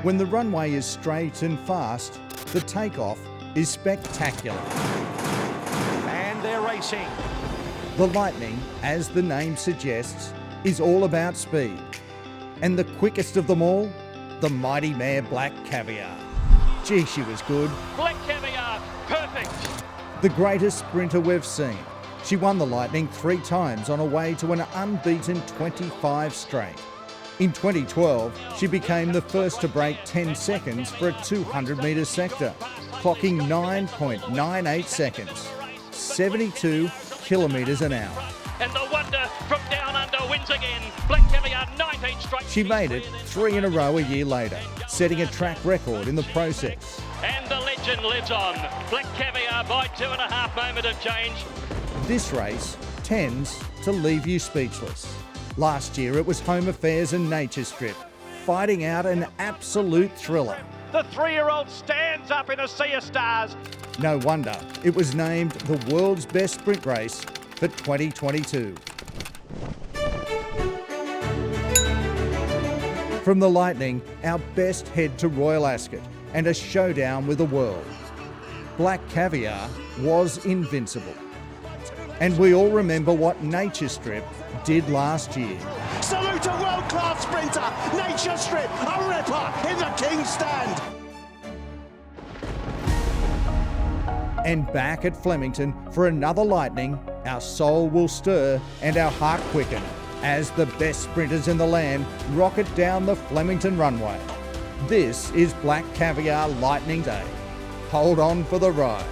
When the runway is straight and fast, the takeoff is spectacular. And they're racing. The Lightning, as the name suggests, is all about speed. And the quickest of them all, the mighty mare Black Caviar. Gee, she was good. Black Caviar, perfect. The greatest sprinter we've seen. She won the Lightning 3 times on her way to an unbeaten 25 straight. In 2012, she became the first to break 10 seconds for a 200-metre sector, clocking 9.98 seconds, 72 kilometres an hour. And the wonder from down under wins again. Black Caviar, 19 straight. She made it 3 in a row a year later, setting a track record in the process. And the legend lives on. Black Caviar by 2.5 moment of change. This race tends to leave you speechless. Last year it was Home Affairs and Nature Strip, fighting out an absolute thriller. The 3-year-old stands up in a sea of stars. No wonder it was named the world's best sprint race for 2022. From the Lightning, our best head to Royal Ascot and a showdown with the world. Black Caviar was invincible. And we all remember what Nature Strip did last year. Salute a world-class sprinter, Nature Strip, a ripper in the King's Stand. And back at Flemington for another Lightning, our soul will stir and our heart quicken as the best sprinters in the land rocket down the Flemington runway. This is Black Caviar Lightning Day. Hold on for the ride.